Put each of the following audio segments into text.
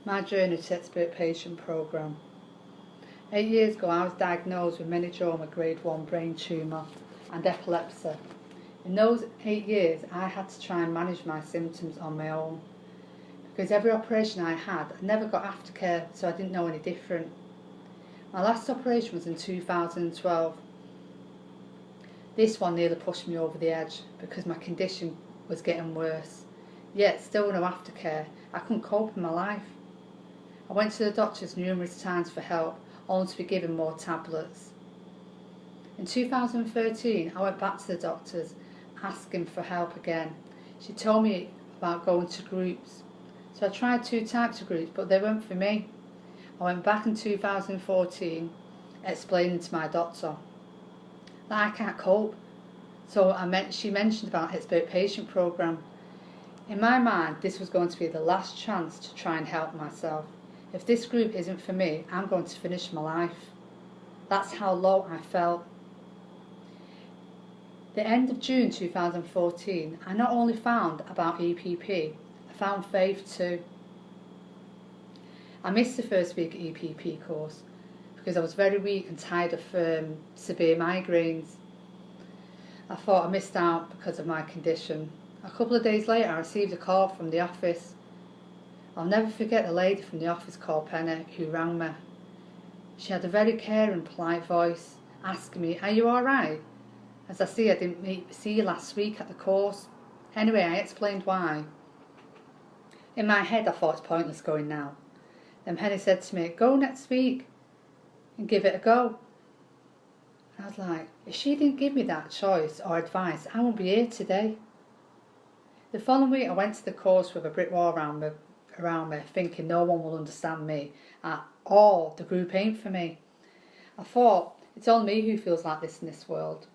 My journey to expert patient programme. 8 years ago I was diagnosed with meningioma grade 1 brain tumour and epilepsy. In those 8 years I had to try and manage my symptoms on my own. Because every operation I had, I never got aftercare, so I didn't know any different. My last operation was in 2012. This one nearly pushed me over the edge because my condition was getting worse. Yet still no aftercare. I couldn't cope in my life. I went to the doctors numerous times for help, only to be given more tablets. In 2013 I went back to the doctors asking for help again. She told me about going to groups. So I tried 2 types of groups, but they weren't for me. I went back in 2014 explaining to my doctor that I can't cope. So she mentioned about expert patient programme. In my mind, this was going to be the last chance to try and help myself. If this group isn't for me, I'm going to finish my life. That's how low I felt. The end of June 2014, I not only found about EPP, I found faith too. I missed the first week EPP course because I was very weak and tired of severe migraines. I thought I missed out because of my condition. A couple of days later I received a call from the office. I'll never forget the lady from the office called Penny who rang me. She had a very caring, polite voice, asking me, "Are you alright? As I see, I didn't see you last week at the course." Anyway, I explained why. In my head I thought it's pointless going now. Then Penny said to me, "Go next week and give it a go." And I was like, if she didn't give me that choice or advice, I won't be here today. The following week I went to the course with a brick wall around me, thinking no one will understand me at all. The group ain't for me. I thought, it's only me who feels like this in this world.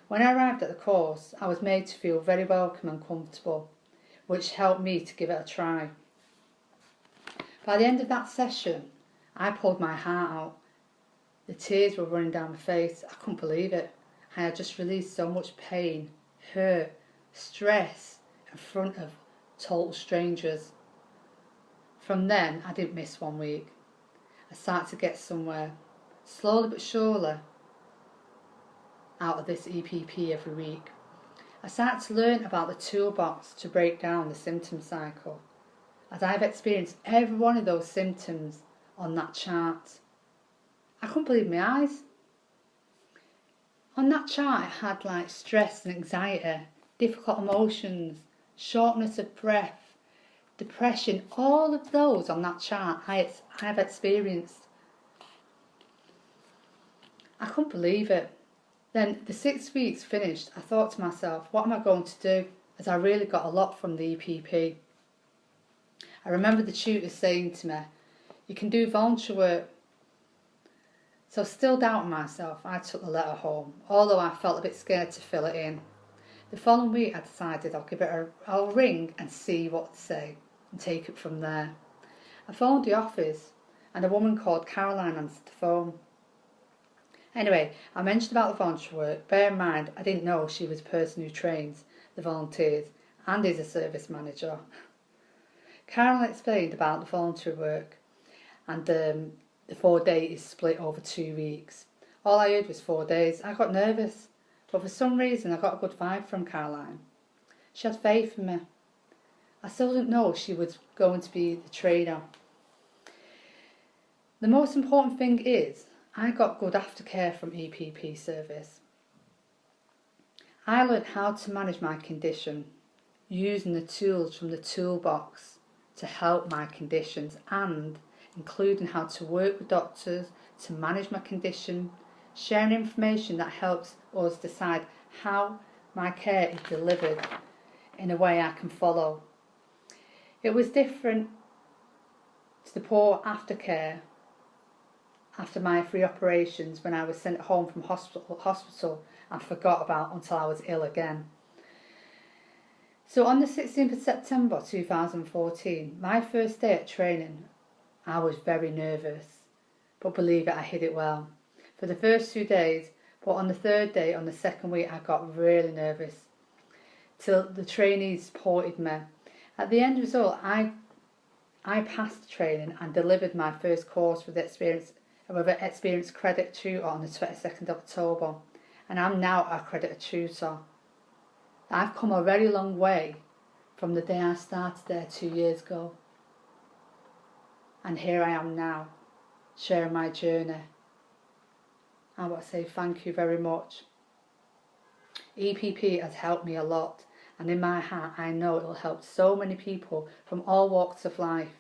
When I arrived at the course, I was made to feel very welcome and comfortable, which helped me to give it a try. By the end of that session, I pulled my heart out. The tears were running down my face. I couldn't believe it. I had just released so much pain, hurt, stress in front of total strangers. From then, I didn't miss 1 week. I started to get somewhere, slowly but surely, out of this EPP every week. I started to learn about the toolbox to break down the symptom cycle, as I've experienced every one of those symptoms on that chart. I couldn't believe my eyes. On that chart it had like stress and anxiety, difficult emotions, shortness of breath, depression, all of those on that chart I have experienced. I couldn't believe it. Then the 6 weeks finished, I thought to myself, what am I going to do? As I really got a lot from the EPP. I remember the tutor saying to me, "You can do volunteer work." So still doubting myself, I took the letter home, although I felt a bit scared to fill it in. The following week I decided I'll ring and see what to say and take it from there. I phoned the office and a woman called Caroline answered the phone. Anyway, I mentioned about the volunteer work. Bear in mind, I didn't know she was the person who trains the volunteers and is a service manager. Caroline explained about the volunteer work and the 4 days is split over 2 weeks. All I heard was 4 days. I got nervous, but for some reason I got a good vibe from Caroline. She had faith in me. I still didn't know she was going to be the trainer. The most important thing is I got good aftercare from EPP service. I learned how to manage my condition using the tools from the toolbox to help my conditions and including how to work with doctors to manage my condition, sharing information that helps us decide how my care is delivered in a way I can follow. It was different to the poor aftercare after my 3 operations when I was sent home from hospital and forgot about until I was ill again. So on the 16th of September 2014, my first day at training, I was very nervous, but believe it, I hid it well. For the first 2 days, but on the 3rd day, on the 2nd week, I got really nervous till the trainees supported me. At the end result, I I passed the training and delivered my first course with experienced credit tutor on the 22nd of October, and I'm now a accredited tutor. I've come a very long way from the day I started there 2 years ago. And here I am now, sharing my journey. I want to say thank you very much. EPP has helped me a lot, and in my heart I know it will help so many people from all walks of life.